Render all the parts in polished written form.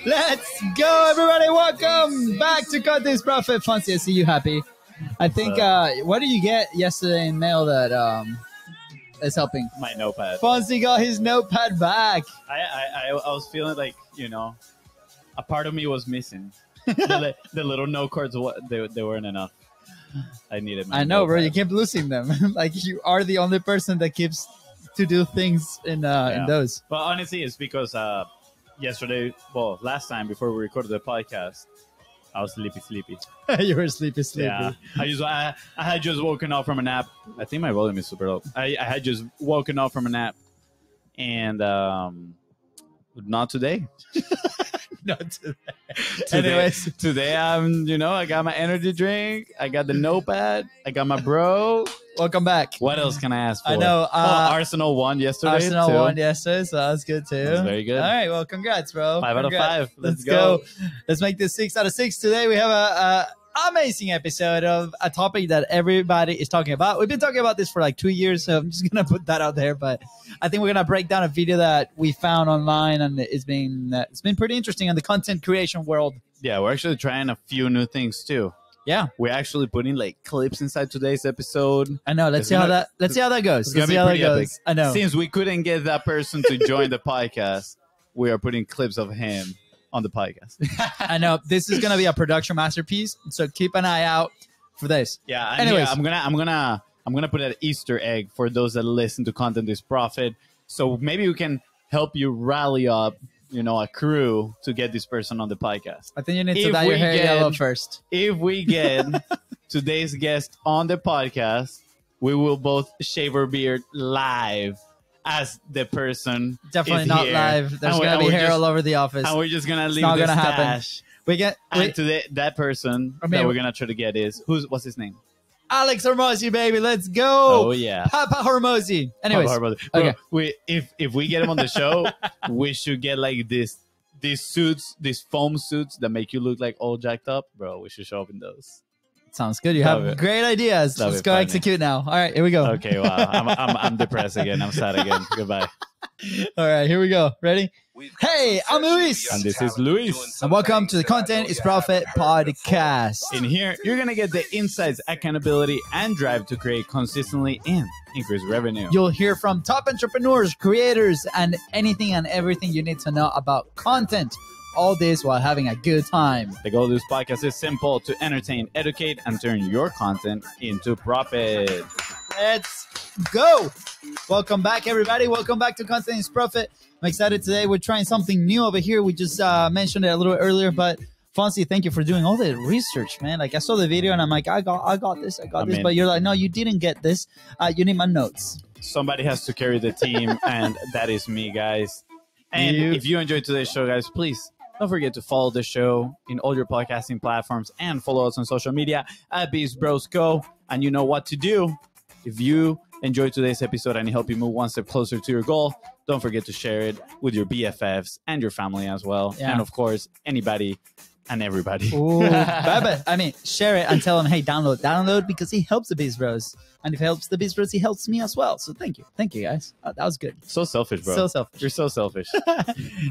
Let's go, everybody. Welcome back to Content is Profit. Fonzie, I see you happy. I think, what did you get yesterday in mail that is helping? My notepad. Fonzie got his notepad back. I was feeling like, a part of me was missing. the little note cards, they weren't enough. I needed my I know, notepad. bro. You kept losing them. Like, you are the only person that keeps to do things in those. But honestly, it's because yesterday, last time before we recorded the podcast, I was sleepy. You were sleepy. Yeah, I had just woken up from a nap. I think my volume is super low. I had just woken up from a nap, and not today. Not today. Anyways, today I got my energy drink. I got the notepad. I got my bro. Welcome back. What else can I ask for? I know. Arsenal won yesterday. Arsenal too. won yesterday, so that's good too. That's very good. All right, well, congrats, bro. 5 out of 5. Let's go. Let's make this 6 out of 6. Today we have a amazing episode of a topic that everybody is talking about. We've been talking about this for like 2 years, so I'm just gonna put that out there. But I think we're gonna break down a video that we found online, and it's been pretty interesting in the content creation world. Yeah, we're actually trying a few new things too. Yeah, we're actually putting like clips inside today's episode. I know. Let's see how that goes. It's gonna be pretty epic. I know. Since we couldn't get that person to join the podcast, we are putting clips of him on the podcast. I know this is gonna be a production masterpiece, so keep an eye out for this. Yeah. And anyways, I'm gonna put an Easter egg for those that listen to Content is Profit. So maybe we can help you rally up, a crew to get this person on the podcast. I think you need to dye your hair yellow first. If we get today's guest on the podcast, we will both shave our beard live as the person. Definitely not here. live. There's going to be hair all over the office. And we're just going to leave not the gonna stash. Happen. Today, that person that we're going to try to get is, what's his name? Alex Hormozi, baby. Let's go. Oh, yeah. Papa Hormozi. Anyways. Okay. Bro, if we get him on the show, we should get like these suits, these foam suits that make you look like all jacked up. Bro, we should show up in those. Sounds good. You have great ideas. Let's go execute now. All right, here we go. Okay, wow. I'm depressed again. I'm sad again. Goodbye. All right, here we go. Ready? Hey, I'm Luis. And this is Luis. And welcome to the Content is Profit podcast. In here, you're going to get the insights, accountability, and drive to create consistently and increase revenue. You'll hear from top entrepreneurs, creators, and anything and everything you need to know about content. All this while having a good time. The goal of this podcast is simple: to entertain, educate, and turn your content into profit. Let's go. Welcome back, everybody. Welcome back to Content is Profit. I'm excited today. We're trying something new over here. We just mentioned it a little earlier, but Fonzie, thank you for doing all the research, man. Like, I saw the video and I'm like, I got this. But you're like, no, you didn't get this. You need my notes. Somebody has to carry the team, and that is me, guys. And if you enjoyed today's show, guys, please don't forget to follow the show in all your podcasting platforms and follow us on social media at Beast Bros Co. And you know what to do. If you enjoyed today's episode and it helped you move one step closer to your goal, don't forget to share it with your BFFs and your family as well. Yeah. And of course, anybody and everybody. Ooh, I mean, share it and tell them, hey, download because he helps the Beast Bros. And if he helps the Beast Bros, he helps me as well. So thank you guys. That was good. So selfish, bro. So selfish. You're so selfish.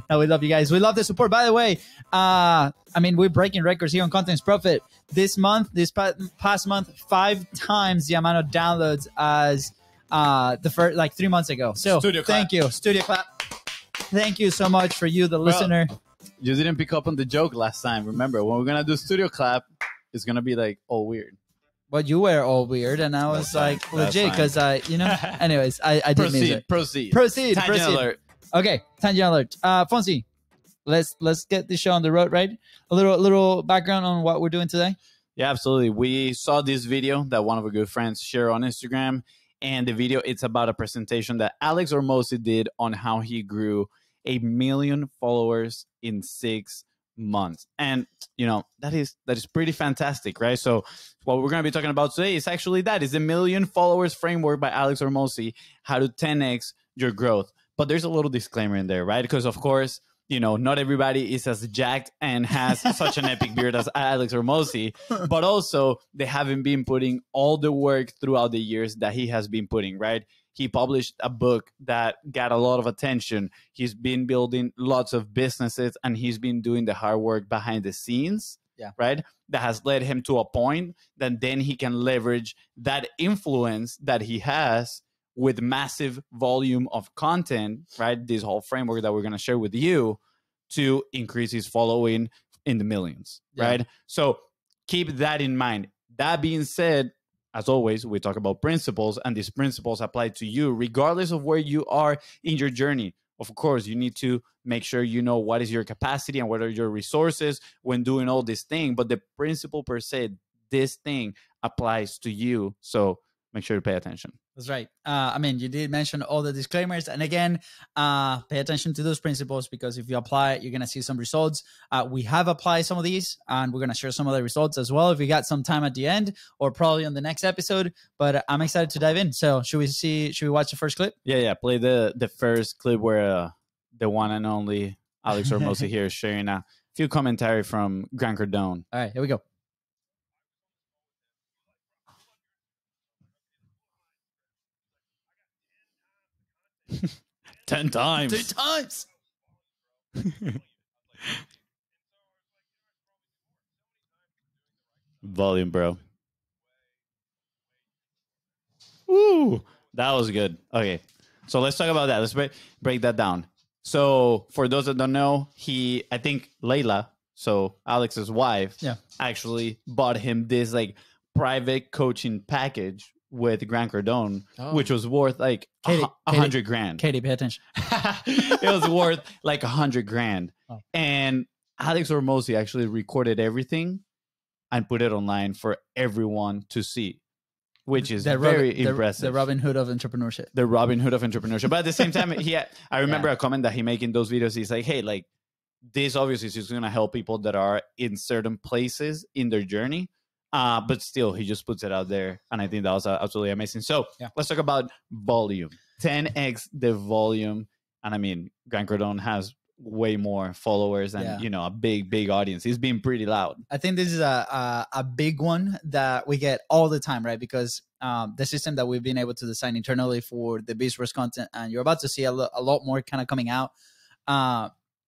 No, we love you guys. We love the support. By the way, we're breaking records here on Content is Profit. This past month, 5 times the amount of downloads as the first 3 months ago. So thank you. Studio clap. Thank you so much for you, the listener. You didn't pick up on the joke last time. Remember, when we're going to do studio clap, it's going to be like all weird. But you were all weird, and I was like legit because anyways, I did miss it. Proceed. Tangent alert. Okay, tangent alert. Fonzie, let's get the show on the road, right? A little background on what we're doing today. Yeah, absolutely. We saw this video that one of our good friends shared on Instagram, and the video, it's about a presentation that Alex Hormozi did on how he grew 1 million followers in 6 months. And that is pretty fantastic, right? So what we're going to be talking about today is actually that is the 1 million followers framework by Alex Hormozi, how to 10x your growth. But there's a little disclaimer in there, right? Because of course, not everybody is as jacked and has such an epic beard as Alex Hormozi, but also they haven't been putting all the work throughout the years that he has been putting, right? He published a book that got a lot of attention. He's been building lots of businesses, and he's been doing the hard work behind the scenes. Yeah. Right. That has led him to a point that then he can leverage that influence that he has with massive volume of content, right? This whole framework that we're going to share with you to increase his following in the millions, right? So keep that in mind. That being said, as always, we talk about principles, and these principles apply to you regardless of where you are in your journey. Of course, you need to make sure you know what is your capacity and what are your resources when doing all this thing. But the principle per se, this thing applies to you. So make sure to pay attention. That's right. I mean, you did mention all the disclaimers. And again, pay attention to those principles, because if you apply it, you're going to see some results. We have applied some of these, and we're going to share some of the results as well if we got some time at the end, or probably on the next episode. But I'm excited to dive in. So should we watch the first clip? Yeah. Play the first clip where the one and only Alex Hormozi here is sharing a few commentary from Grant Cardone. All right, here we go. 10 times. 2 times. Volume, bro. Woo! That was good. Okay. So let's talk about that. Let's break that down. So for those that don't know, I think Layla, so Alex's wife, actually bought him this like private coaching package with Grant Cardone, which was worth like $100,000. Katie, pay attention. It was worth like $100,000. Oh. And Alex Hormozi actually recorded everything and put it online for everyone to see, which is very impressive. The Robin Hood of entrepreneurship. The Robin Hood of entrepreneurship. But at the same time, I remember a comment that he made in those videos. He's like, hey, like, this obviously is just going to help people that are in certain places in their journey. But still, he just puts it out there. And I think that was absolutely amazing. So let's talk about volume. 10x the volume. And I mean, Grant Cardone has way more followers and a big audience. He's been pretty loud. I think this is a big one that we get all the time, right? Because the system that we've been able to design internally for the Beast content, and you're about to see a lot more kind of coming out,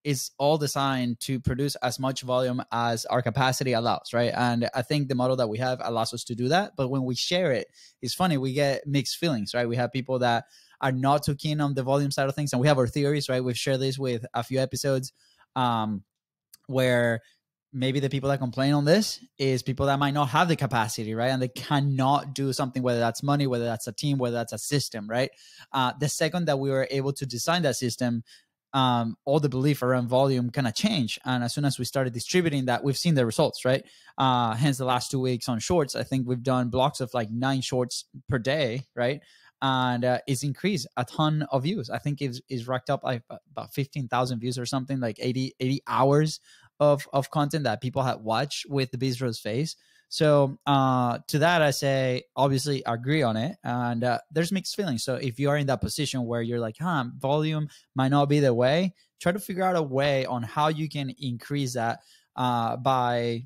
is all designed to produce as much volume as our capacity allows, right? And I think the model that we have allows us to do that. But when we share it, it's funny, we get mixed feelings, right? We have people that are not too keen on the volume side of things, and we have our theories, right? We've shared this with a few episodes where maybe the people that complain on this is people that might not have the capacity, right? And they cannot do something, whether that's money, whether that's a team, whether that's a system, right? The second that we were able to design that system, all the belief around volume kind of changed. And as soon as we started distributing that, we've seen the results, right? Hence the last 2 weeks on shorts, I think we've done blocks of like 9 shorts per day, right? And it's increased a ton of views. I think it's racked up like about 15,000 views or something, like 80 hours of content that people had watched with the Beast Bros face. So to that, I say, obviously agree on it. And there's mixed feelings. So if you are in that position where you're like, volume might not be the way, try to figure out a way on how you can increase that by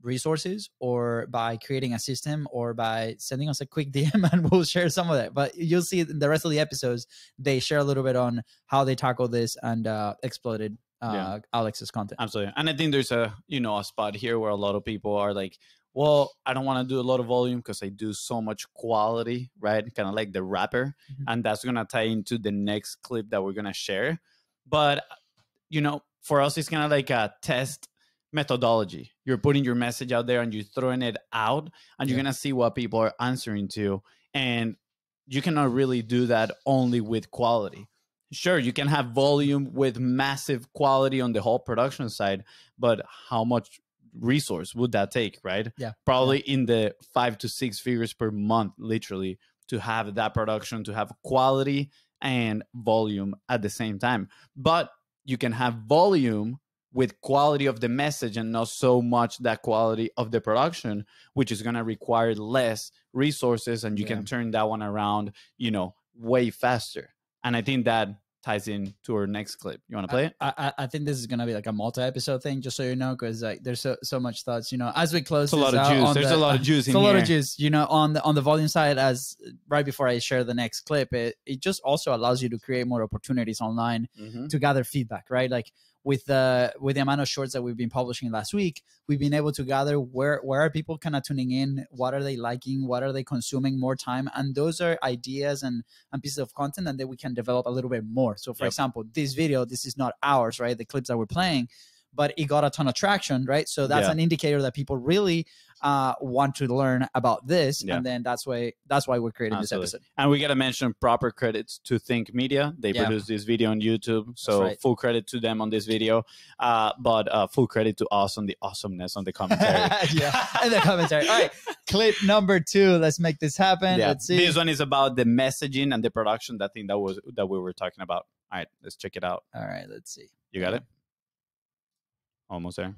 resources, or by creating a system, or by sending us a quick DM, and we'll share some of that. But you'll see in the rest of the episodes, they share a little bit on how they tackle this and exploited Alex's content. Absolutely. And I think there's a spot here where a lot of people are like, well, I don't want to do a lot of volume because I do so much quality, right? Kind of like the rapper. Mm-hmm. And that's going to tie into the next clip that we're going to share. But, for us, it's kind of like a test methodology. You're putting your message out there and you're throwing it out, and you're going to see what people are answering to. And you cannot really do that only with quality. Sure, you can have volume with massive quality on the whole production side, but how much resource would that take, right? Probably in the 5 to 6 figures per month, literally, to have that production, to have quality and volume at the same time. But you can have volume with quality of the message and not so much that quality of the production, which is going to require less resources, and you can turn that one around, way faster. And I think that ties in to our next clip. You want to play it? I think this is gonna be like a multi-episode thing, just so you know, because like there's so much thoughts. As we close, It's a lot of juice. There's a lot of juice in here. It's a lot of juice. On the volume side, as right before I share the next clip, it just also allows you to create more opportunities online to gather feedback, right? Like with the amount of shorts that we've been publishing last week, we've been able to gather where are people kind of tuning in, what are they liking, what are they consuming more time, and those are ideas and pieces of content that we can develop a little bit more. So for example, this video, this is not ours, right? The clips that we're playing, but it got a ton of traction, right? So that's an indicator that people really want to learn about this, and then that's why we're creating this episode. And we got to mention proper credits to Think Media. They produced this video on YouTube, so full credit to them on this video. But full credit to us on the awesomeness on the commentary. In the commentary. All right, clip number 2. Let's make this happen. Let's see. This one is about the messaging and the production. That thing that we were talking about. All right, let's check it out. All right, let's see. You got it? Almost there.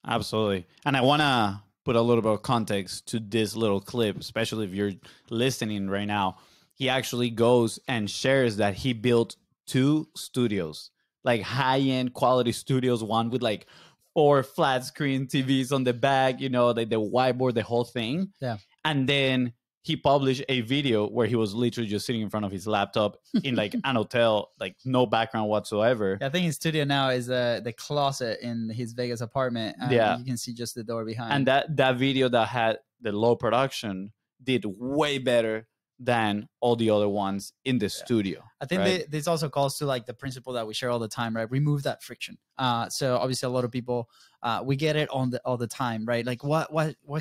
Absolutely. And I want to put a little bit of context to this little clip, especially if you're listening right now. He actually goes and shares that he built 2 studios, like high-end quality studios, one with like 4 flat screen TVs on the back, the whiteboard, the whole thing. Yeah. And then he published a video where he was literally just sitting in front of his laptop in like an hotel, like no background whatsoever. I think his studio now is the closet in his Vegas apartment. And you can see just the door behind. And that video that had the low production did way better than all the other ones in the studio. I think this also calls to like the principle that we share all the time, right? Remove that friction. So obviously a lot of people, we get it all the time, right? Like what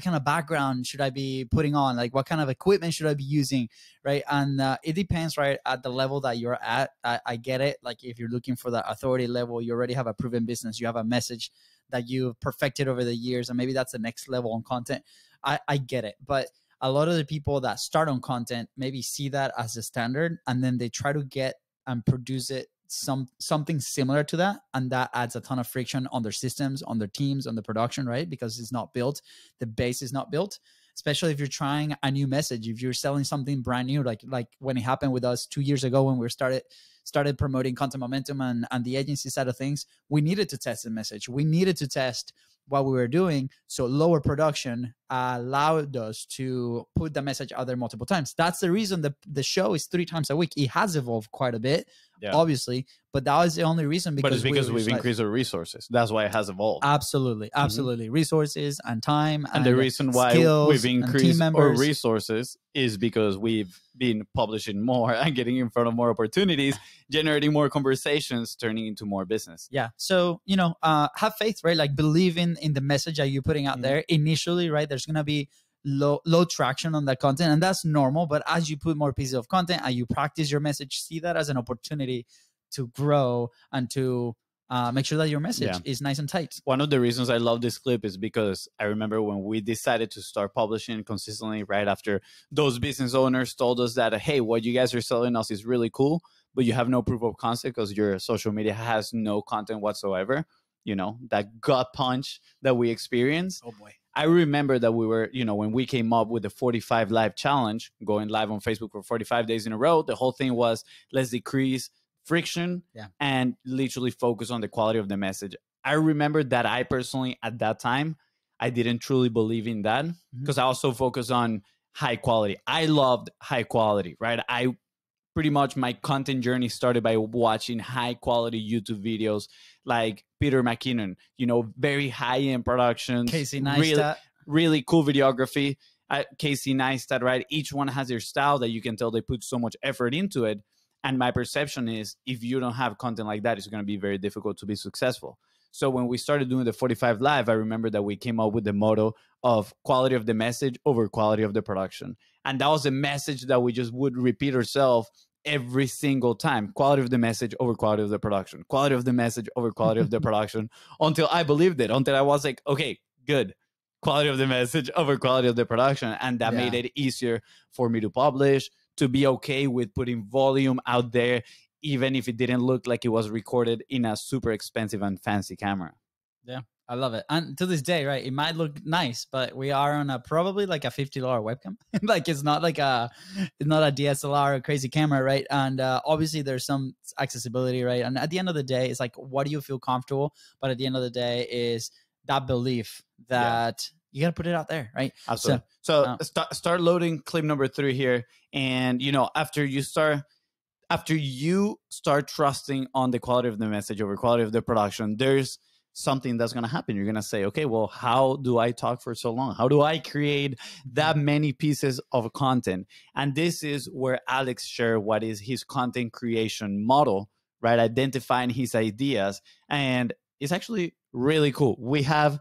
kind of background should I be putting on? Like what kind of equipment should I be using, right? And it depends, right, at the level that you're at. I get it. Like if you're looking for that authority level, you already have a proven business. You have a message that you've perfected over the years, and maybe that's the next level on content. I get it. But a lot of the people that start on content maybe see that as a standard, and then they try to get and produce it something similar to that, and that adds a ton of friction on their systems, on their teams, on the production, right? Because it's not built, the base is not built. Especially if you're trying a new message, if you're selling something brand new, like when it happened with us 2 years ago when we started promoting Content Momentum and the agency side of things, we needed to test the message. We needed to test what we were doing. So lower production allowed us to put the message out there multiple times. That's the reason the show is 3 times a week. It has evolved quite a bit, obviously, but that was the only reason. But it's because we've increased our resources. That's why it has evolved. Absolutely. Resources and time. And the reason why we've increased our resources is because we've been publishing more and getting in front of more opportunities, generating more conversations, turning into more business. Yeah. So, have faith, right? Like believe in the message that you're putting out there initially, right? There's going to be low traction on that content, and that's normal. But as you put more pieces of content and you practice your message, see that as an opportunity to grow and to make sure that your message is nice and tight. One of the reasons I love this clip is because I remember when we decided to start publishing consistently right after those business owners told us that, hey, what you guys are selling us is really cool, but you have no proof of concept because your social media has no content whatsoever. That gut punch that we experienced. Oh boy. I remember that we were, when we came up with the 45 live challenge, going live on Facebook for 45 days in a row, the whole thing was let's decrease friction and literally focus on the quality of the message. I remember that I personally, at that time, I didn't truly believe in that because I also focused on high quality. I loved high quality, right? Pretty much my content journey started by watching high quality YouTube videos like Peter McKinnon, very high end productions. Casey Neistat. Really cool videography. Casey Neistat, right? Each one has their style that you can tell they put so much effort into it. And my perception is if you don't have content like that, it's going to be very difficult to be successful. So when we started doing the 45 Live, I remember that we came up with the motto of quality of the message over quality of the production. And that was a message that we just would repeat ourselves every single time. Quality of the message over quality of the production. Quality of the message over quality of the production. Until I believed it. Until I was like, okay, good. Quality of the message over quality of the production. And that made it easier for me to publish, to be okay with putting volume out there, even if it didn't look like it was recorded in a super expensive and fancy camera. Yeah, I love it. And to this day, right, it might look nice, but we are on a probably like a $50 webcam. Like it's not a DSLR or crazy camera, right? And obviously there's some accessibility, right? And at the end of the day, it's like, what do you feel comfortable? But at the end of the day is that belief that you got to put it out there, right? Absolutely. So start loading clip number 3 here. And, after you start trusting on the quality of the message over quality of the production, there's something that's going to happen. You're going to say, okay, well, how do I talk for so long? How do I create that many pieces of content? And this is where Alex shared what is his content creation model, right? Identifying his ideas. And it's actually really cool. We have,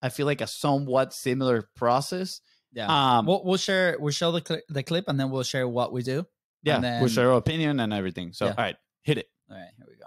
I feel like, a somewhat similar process. Yeah. We'll show the clip, and then we'll share what we do. Yeah. And then, we'll share our opinion and everything. So, all right, hit it. All right, here we go.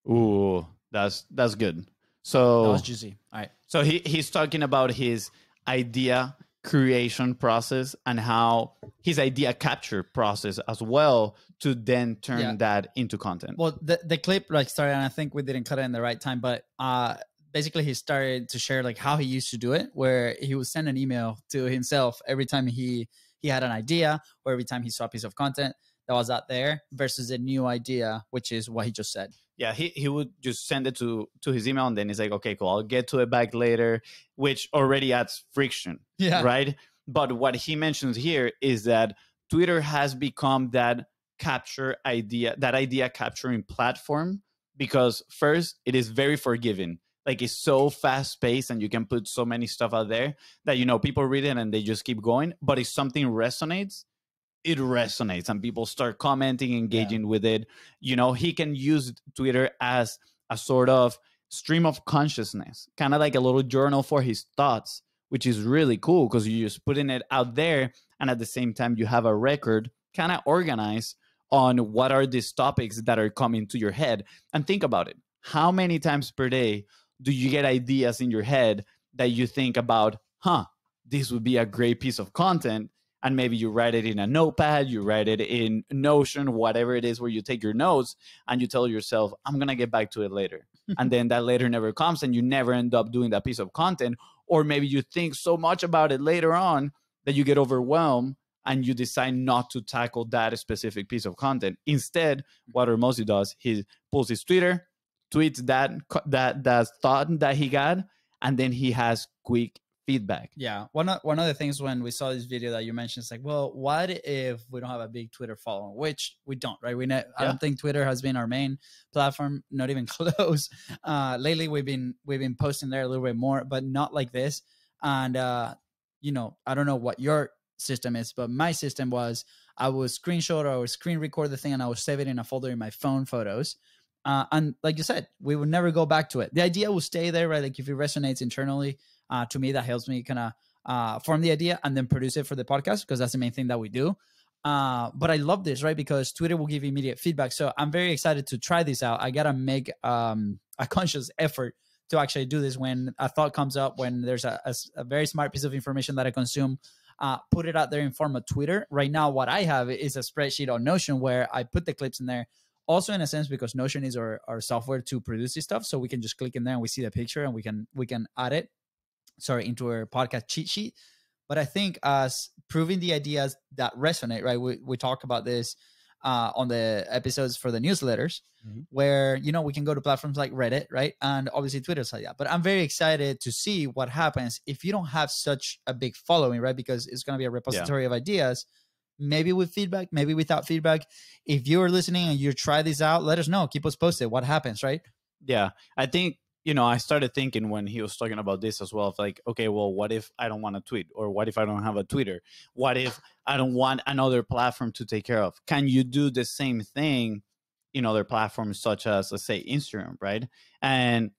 Ooh, that's good. So that was juicy. All right. So he's talking about his idea creation process and how his idea capture process as well to then turn that into content. Well, the clip started, and I think we didn't cut it in the right time, but basically he started to share how he used to do it, where he would send an email to himself every time he had an idea or every time he saw a piece of content that was out there versus a new idea, which is what he just said. Yeah, he would just send it to his email, and then he's like, okay, cool, I'll get to it back later, which already adds friction, right? But what he mentions here is that Twitter has become that idea capturing platform, because first, it is very forgiving. It's so fast paced, and you can put so many stuff out there that, people read it and they just keep going. But if something resonates, it resonates and people start commenting, engaging with it. He can use Twitter as a sort of stream of consciousness, kind of like a little journal for his thoughts, which is really cool because you're just putting it out there. And at the same time, you have a record kind of organized on what are these topics that are coming to your head. And think about it. How many times per day do you get ideas in your head that you think about, this would be a great piece of content? And maybe you write it in a notepad, you write it in Notion, whatever it is where you take your notes, and you tell yourself, I'm going to get back to it later. And then that later never comes, and you never end up doing that piece of content. Or maybe you think so much about it later on that you get overwhelmed and you decide not to tackle that specific piece of content. Instead, what Hormozi does, he pulls his Twitter, tweets that thought that he got, and then he has quick feedback. Yeah. One of the things when we saw this video that you mentioned, it's like, well, what if we don't have a big Twitter following? Which we don't, right? I don't think Twitter has been our main platform, not even close. Lately we've been posting there a little bit more, but not like this. And I don't know what your system is, but my system was I would screenshot or I would screen record the thing and I would save it in a folder in my phone photos. And like you said, we would never go back to it. The idea will stay there, right? If it resonates internally, to me, that helps me kind of form the idea and then produce it for the podcast, because that's the main thing that we do. But I love this, right? Because Twitter will give immediate feedback. So I'm very excited to try this out. I got to make a conscious effort to actually do this when a thought comes up, when there's a very smart piece of information that I consume, put it out there in form of Twitter. Right now, what I have is a spreadsheet on Notion where I put the clips in there. Also, in a sense, because Notion is our software to produce this stuff. So we can just click in there and we see the picture and we can add it into our podcast cheat sheet. But I think as proving the ideas that resonate, right? We talk about this on the episodes for the newsletters, where, we can go to platforms like Reddit, right? And obviously Twitter's like that. But I'm very excited to see what happens if you don't have such a big following, right? Because it's going to be a repository of ideas, maybe with feedback, maybe without feedback. If you're listening and you try this out, let us know. Keep us posted. What happens, right? Yeah. I think, I started thinking when he was talking about this as well, of like, okay, well, what if I don't want to tweet? Or what if I don't have a Twitter? What if I don't want another platform to take care of? Can you do the same thing in other platforms such as, let's say, Instagram, right? And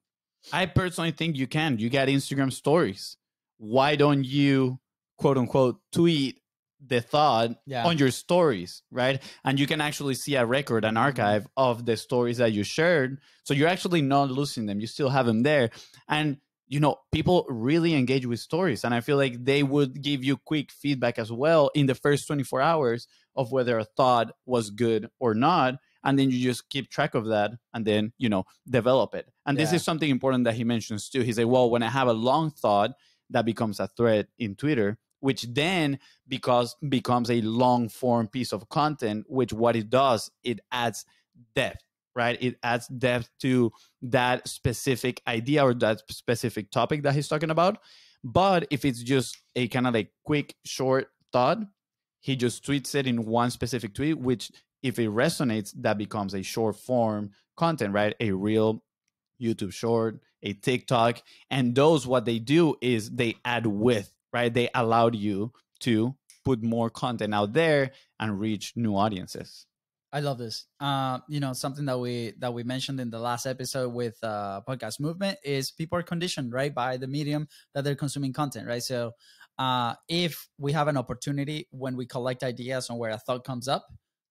I personally think you can. You got Instagram stories. Why don't you, quote unquote, tweet the thought Yeah. on your stories, right? And you can actually see a record, an archive of the stories that you shared. So you're actually not losing them. You still have them there. And, you know, people really engage with stories. And I feel like they would give you quick feedback as well in the first 24 hours of whether a thought was good or not. And then you just keep track of that and then, you know, develop it. And this Yeah. is something important that he mentions too. He said, well, when I have a long thought, that becomes a thread in Twitter, which then becomes a long form piece of content, which what it does, it adds depth, right? It adds depth to that specific idea or that specific topic that he's talking about. But if it's just a kind of like quick, short thought, he just tweets it in one specific tweet, which if it resonates, that becomes a short form content, right? A real YouTube short, a TikTok. And those, what they do is they add width, right? They allowed you to put more content out there and reach new audiences. I love this. You know, something that we mentioned in the last episode with Podcast Movement is people are conditioned, right, by the medium that they're consuming content, right? So if we have an opportunity when we collect ideas on where a thought comes up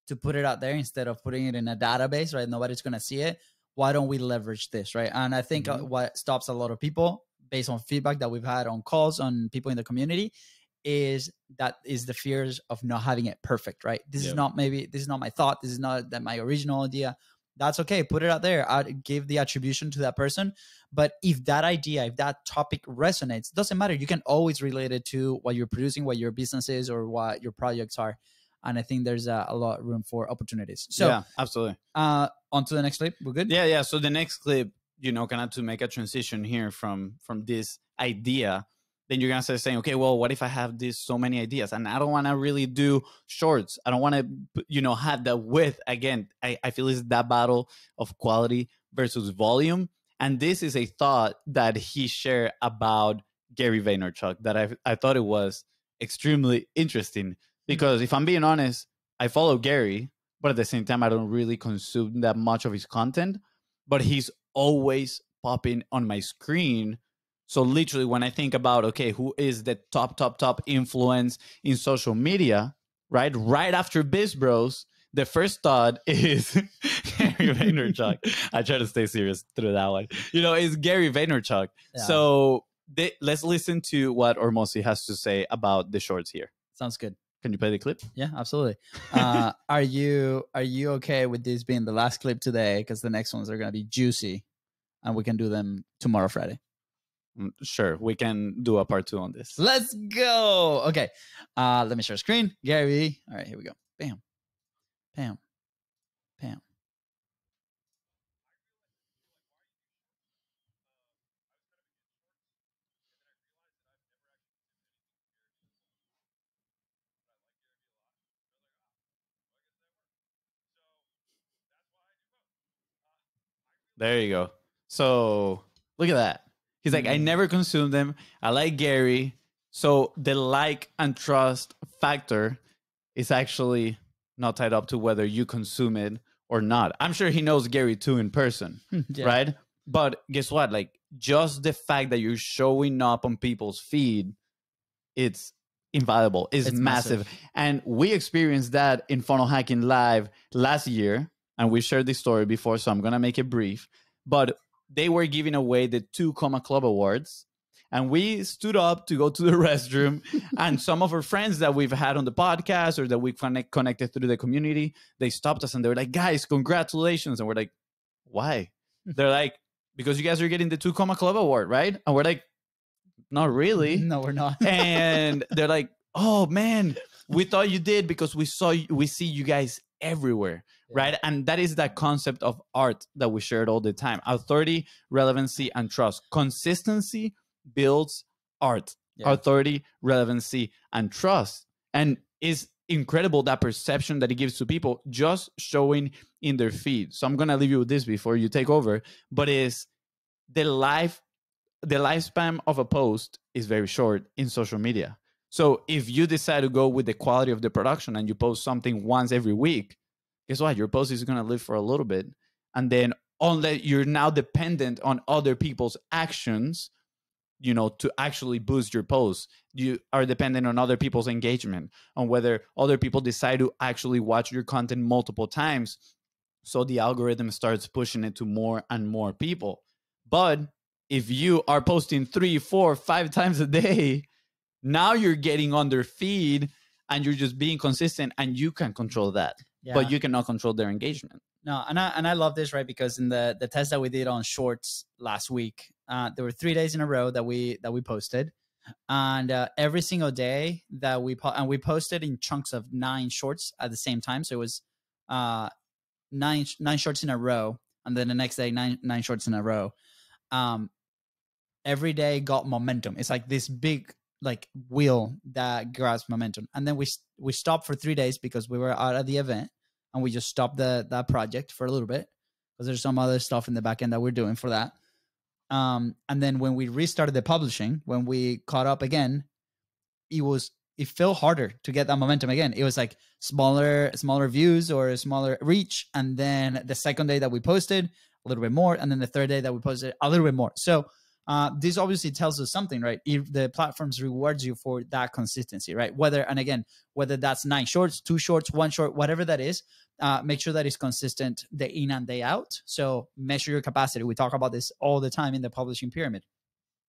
to put it out there instead of putting it in a database, right? Nobody's going to see it. Why don't we leverage this, right? And I think what stops a lot of people based on feedback that we've had on calls on people in the community is the fears of not having it perfect, right? This is not my thought. This is not my original idea. That's okay. Put it out there. I'd give the attribution to that person. But if that idea, if that topic resonates, doesn't matter. You can always relate it to what you're producing, what your business is, or what your projects are. And I think there's a lot of room for opportunities. So yeah, absolutely. On to the next clip. We're good? Yeah. So the next clip, you know, kind of to make a transition here from this idea, then you're going to start saying, okay, well, what if I have so many ideas and I don't want to really do shorts? I don't want to, you know, have that width. Again, I feel it's that battle of quality versus volume. And this is a thought that he shared about Gary Vaynerchuk that I thought it was extremely interesting. Because if I'm being honest, I follow Gary, but at the same time, I don't really consume that much of his content. But he's always popping on my screen. So literally, when I think about, okay, who is the top influence in social media, right? Right after Biz Bros, the first thought is Gary Vaynerchuk. I try to stay serious through that one. You know, it's Gary Vaynerchuk. Yeah. So let's listen to what Hormozi has to say about the shorts here. Sounds good. Can you play the clip? Yeah, absolutely. Are you okay with this being the last clip today? Because the next ones are going to be juicy, and we can do them tomorrow, Friday. Sure, we can do a part 2 on this. Let's go. Okay, let me share screen. Gary. All right, here we go. Bam, bam, bam. There you go. So look at that. He's like, I never consume them. I like Gary. So the like and trust factor is actually not tied up to whether you consume it or not. I'm sure he knows Gary too in person, yeah. Right? But guess what? Like, just the fact that you're showing up on people's feed, it's invaluable. It's massive. And we experienced that in Funnel Hacking Live last year. And we shared this story before, so I'm going to make it brief. But they were giving away the 2 Comma Club Awards. And we stood up to go to the restroom. And some of our friends that we've had on the podcast or that we connected through the community, they stopped us and they were like, guys, congratulations. And we're like, why? They're like, because you guys are getting the 2 Comma Club Award, right? And we're like, not really. No, we're not. And they're like, oh, man, we thought you did because we see you guys everywhere. Yeah. Right. And that is that concept of art that we shared all the time. Authority, relevancy, and trust. Consistency builds art. Yeah. Authority, relevancy, and trust. And it's incredible that perception that it gives to people just showing in their feed. So I'm going to leave you with this before you take over. But is the lifespan of a post is very short in social media. So if you decide to go with the quality of the production and you post something once every week, guess what? Your post is going to live for a little bit. And then unless you're now dependent on other people's actions to actually boost your posts. You are dependent on other people's engagement, on whether other people decide to actually watch your content multiple times. So the algorithm starts pushing it to more and more people. But if you are posting 3, 4, 5 times a day, now you're getting on their feed and you're just being consistent, and you can control that. Yeah. But you cannot control their engagement. No, and I love this, right? Because in the test that we did on Shorts last week, there were 3 days in a row that we posted, and every single day that we posted in chunks of 9 shorts at the same time. So it was 9 shorts in a row, and then the next day 9 shorts in a row. Every day got momentum. It's like this big wheel that grabs momentum, and then we stopped for 3 days because we were out at the event. And we just stopped that project for a little bit because there's some other stuff in the back end that we're doing for that. And then when we restarted the publishing, when we caught up again, it felt harder to get that momentum again. It was like smaller views or a smaller reach. And then the second day that we posted, a little bit more. And then the third day that we posted, a little bit more. So this obviously tells us something, right? If the platforms rewards you for that consistency, right? Whether that's 9 shorts, 2 shorts, 1 short, whatever that is, make sure that it's consistent day in and day out. So measure your capacity. We talk about this all the time in the publishing pyramid,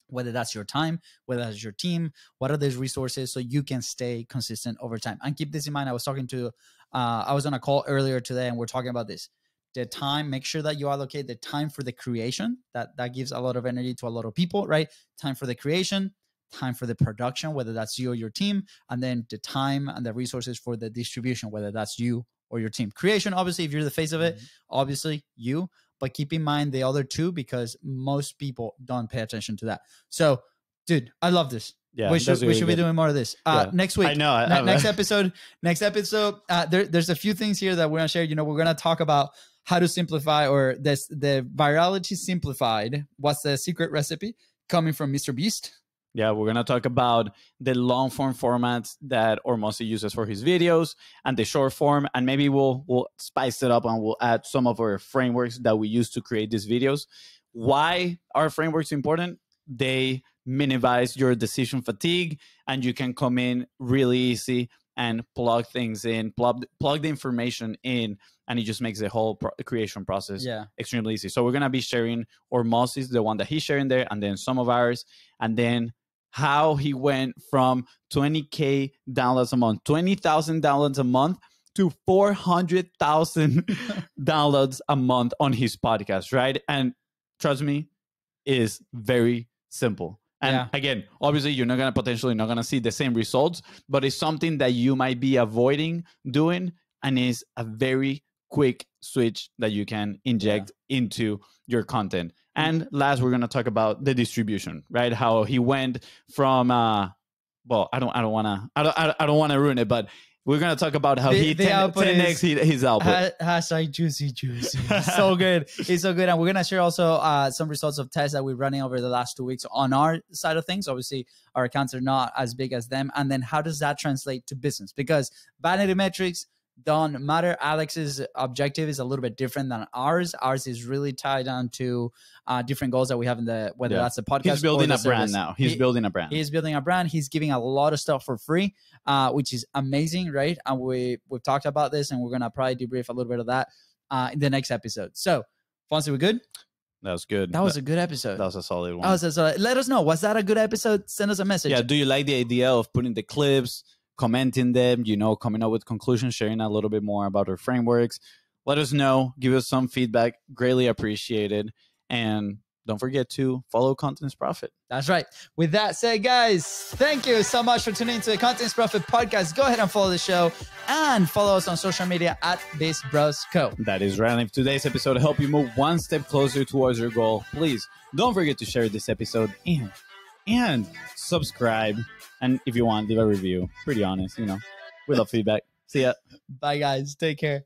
whether that's your time, whether that's your team, what are those resources so you can stay consistent over time. And keep this in mind. I was on a call earlier today and we're talking about this. The time, make sure that you allocate the time for the creation. That gives a lot of energy to a lot of people, right? Time for the creation, time for the production, whether that's you or your team, and then the time and the resources for the distribution, whether that's you or your team. Creation, obviously, if you're the face of it, obviously you, but keep in mind the other two because most people don't pay attention to that. So, dude, I love this. Yeah, we should be doing more of this next week. I know. Next episode. There's a few things here that we're gonna share. We're gonna talk about how to simplify, or the virality simplified. What's the secret recipe coming from Mr. Beast? Yeah, we're gonna talk about the long form formats that Hormozi uses for his videos and the short form, and maybe we'll spice it up and we'll add some of our frameworks that we use to create these videos. Why are frameworks important? They minimize your decision fatigue, and you can come in really easy and plug things in, plug the information in, and it just makes the whole creation process extremely easy. So we're gonna be sharing Hormozi's, the one that he's sharing there, and then some of ours, and then how he went from 20K downloads a month, 20,000 downloads a month, to 400,000 downloads a month on his podcast, right? And trust me, it is very simple. And again, obviously, you're potentially not gonna see the same results, but it's something that you might be avoiding doing, and is a very quick switch that you can inject into your content. And last, we're gonna talk about the distribution, right? How he went from I don't wanna ruin it, but we're gonna talk about how he 10x his output. Hashtag juicy. So good. It's so good. And we're gonna share also some results of tests that we're running over the last 2 weeks on our side of things. Obviously, our accounts are not as big as them. And then how does that translate to business? Because vanity metrics don't matter. Alex's objective is a little bit different than ours. Ours is really tied down to different goals that we have in whether that's the podcast. He's building a brand now. He's building a brand. He's building a brand. He's giving a lot of stuff for free, which is amazing, right? And we've talked about this, and we're gonna probably debrief a little bit of that in the next episode. So, Fonzie, we good? That was good. That was a good episode. That was a solid one. Let us know. Was that a good episode? Send us a message. Yeah. Do you like the idea of putting the clips, commenting them, coming up with conclusions, sharing a little bit more about our frameworks? Let us know. Give us some feedback. Greatly appreciated. And don't forget to follow Contents Profit. That's right. With that said, guys, thank you so much for tuning into the Contents Profit podcast. Go ahead and follow the show and follow us on social media at Biz Bros Co. That is right. And if today's episode helped you move one step closer towards your goal, please don't forget to share this episode and subscribe. And if you want, leave a review. Pretty honest, we love feedback. See ya. Bye, guys. Take care.